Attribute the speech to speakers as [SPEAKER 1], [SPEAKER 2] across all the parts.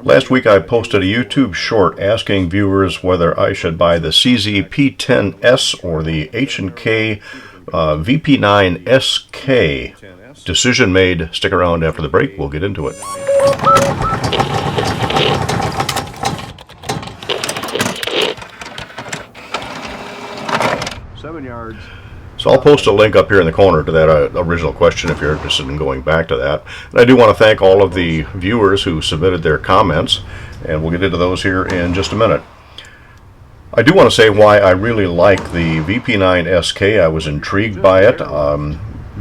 [SPEAKER 1] Last week I posted a YouTube short asking viewers whether I should buy the CZ P10S or the HK VP9SK. Decision made. Stick around after the break. We'll get into it.
[SPEAKER 2] 7 yards.
[SPEAKER 1] So I'll post a link up here in the corner to that original question if you're interested in going back to that. And I do want to thank all of the viewers who submitted their comments, and we'll get into those here in just a minute. I do want to say why I really like the VP9SK. I was intrigued by it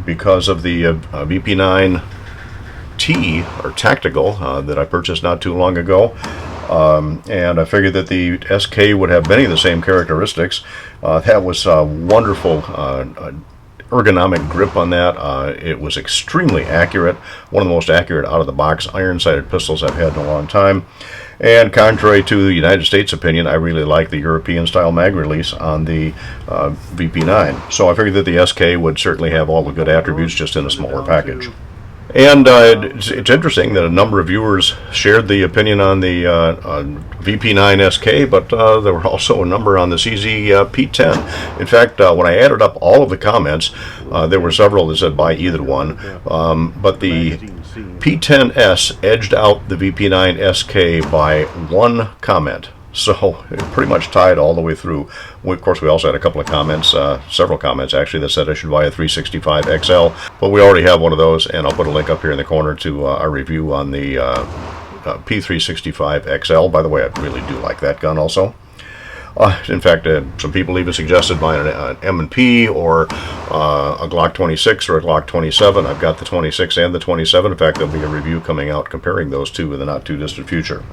[SPEAKER 1] because of the VP9T, or Tactical, that I purchased not too long ago. And I figured that the SK would have many of the same characteristics. That was a wonderful ergonomic grip on that. It was extremely accurate, one of the most accurate out-of-the-box iron-sighted pistols I've had in a long time. And contrary to the United States opinion, I really like the European-style mag release on the VP9. So I figured that the SK would certainly have all the good attributes just in a smaller package. And it's interesting that a number of viewers shared the opinion on the VP9SK, but there were also a number on the CZ P10. In fact, when I added up all of the comments, there were several that said buy either one, but the P10S edged out the VP9SK by one comment. So it pretty much tied all the way through. Of course, we also had a couple of comments, several comments actually, that said I should buy a 365 XL, but we already have one of those, and I'll put a link up here in the corner to our review on the P365 XL. By the way, I really do like that gun also. In fact, some people even suggested buying an M&P or a Glock 26 or a Glock 27. I've got the 26 and the 27. In fact, there'll be a review coming out comparing those two in the not-too-distant future.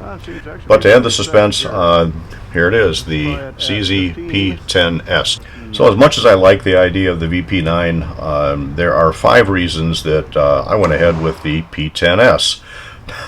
[SPEAKER 1] But to end the suspense, here it is, the CZ P10S. So as much as I like the idea of the VP9, there are 5 reasons that I went ahead with the P10S.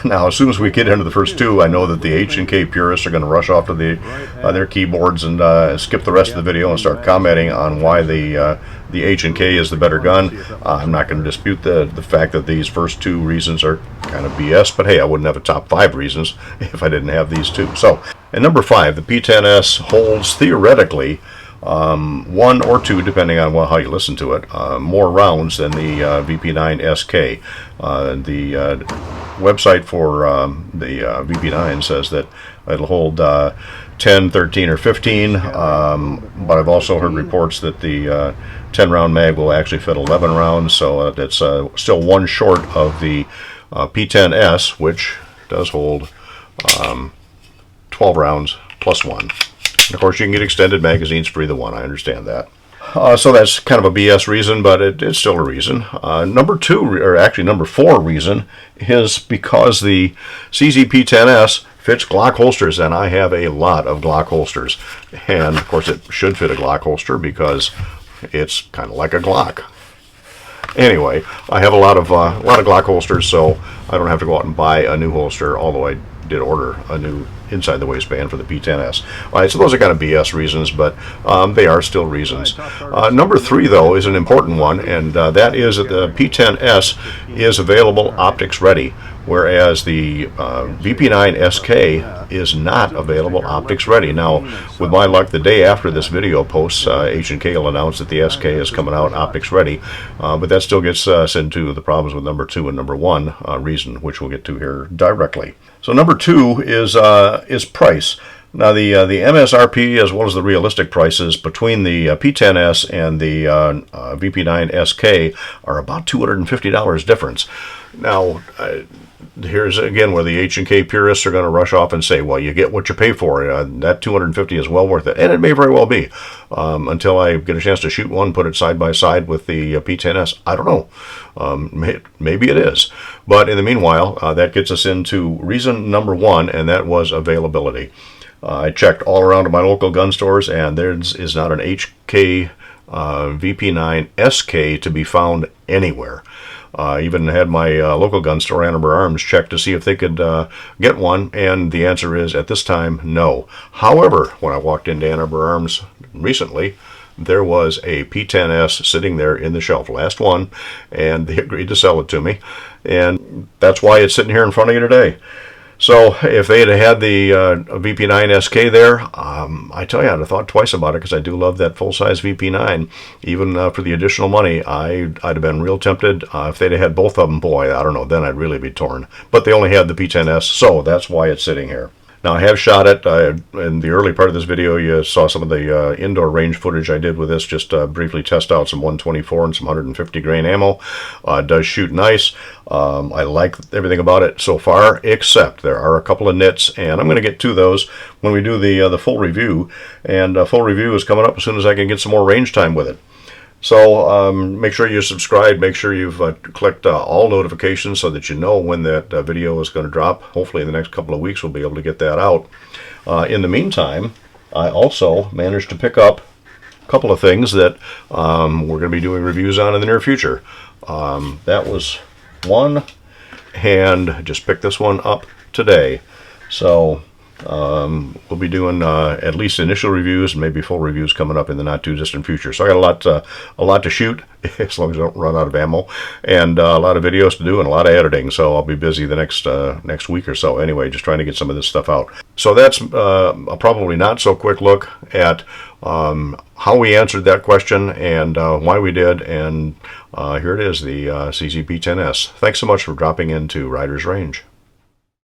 [SPEAKER 1] Now, as soon as we get into the first two, I know that the HK purists are going to rush off to their keyboards and skip the rest of the video and start commenting on why the H&K is the better gun. I'm not going to dispute the fact that these first 2 reasons are kind of BS, but hey, I wouldn't have a top 5 reasons if I didn't have these 2. So, and number 5, the P10S holds theoretically 1 or 2, depending on how you listen to it, more rounds than the VP9SK. The website for the VP9 says that it'll hold 10, 13, or 15, but I've also heard reports that the 10-round mag will actually fit 11 rounds, so it's still 1 short of the P10S, which does hold 12 rounds plus 1. And of course, you can get extended magazines for either one. I understand that. So that's kind of a BS reason, but it's still a reason. Number 2, or actually number 4 reason, is because the CZ P10S fits Glock holsters, and I have a lot of Glock holsters. And of course, it should fit a Glock holster because it's kind of like a Glock. Anyway, I have a lot of Glock holsters, so I don't have to go out and buy a new holster, although I did order a new inside the waistband for the P10S. All right, so those are kind of BS reasons, but they are still reasons. Number 3, though, is an important one, and that is that the P10S is available optics ready, whereas the VP9SK is not available optics ready. Now, with my luck, the day after this video posts, H&K will announce that the SK is coming out optics ready, but that still gets us into the problems with number 2 and number 1 reason, which we'll get to here directly. So number 2 is price. Now the MSRP as well as the realistic prices between the P10S and the VP9SK are about $250 difference. Now here's again where the H&K purists are going to rush off and say, well, you get what you pay for. That $250 is well worth it, and it may very well be until I get a chance to shoot one, put it side by side with the P10S. I don't know. Maybe it is. But in the meanwhile, that gets us into reason number 1, and that was availability. I checked all around my local gun stores, and there is not an HK VP9SK to be found anywhere. I even had my local gun store, Ann Arbor Arms, check to see if they could get one, and the answer is, at this time, no. However, when I walked into Ann Arbor Arms recently, there was a P10S sitting there in the shelf, last one, and they agreed to sell it to me, and that's why it's sitting here in front of you today. So if they had the VP9SK there, I tell you, I'd have thought twice about it because I do love that full-size VP9. Even for the additional money, I'd have been real tempted. If they'd have had both of them, boy, I don't know, then I'd really be torn. But they only had the P10S, so that's why it's sitting here. Now, I have shot it. In the early part of this video, you saw some of the indoor range footage I did with this, just briefly test out some 124 and some 150 grain ammo. It does shoot nice. I like everything about it so far, except there are a couple of nits, and I'm going to get to those when we do the full review. And full review is coming up as soon as I can get some more range time with it. So make sure you subscribe, make sure you've clicked all notifications so that you know when that video is going to drop. Hopefully in the next couple of weeks we'll be able to get that out. In the meantime, I also managed to pick up a couple of things that we're going to be doing reviews on in the near future. That was one, and I just picked this one up today. So we'll be doing at least initial reviews and maybe full reviews coming up in the not too distant future. So I got a lot to shoot as long as I don't run out of ammo, and a lot of videos to do and a lot of editing. So I'll be busy the next week or so. Anyway, just trying to get some of this stuff out. So that's a probably not so quick look at how we answered that question and why we did. And here it is, the CZ P10S. Thanks so much for dropping into Riders Range.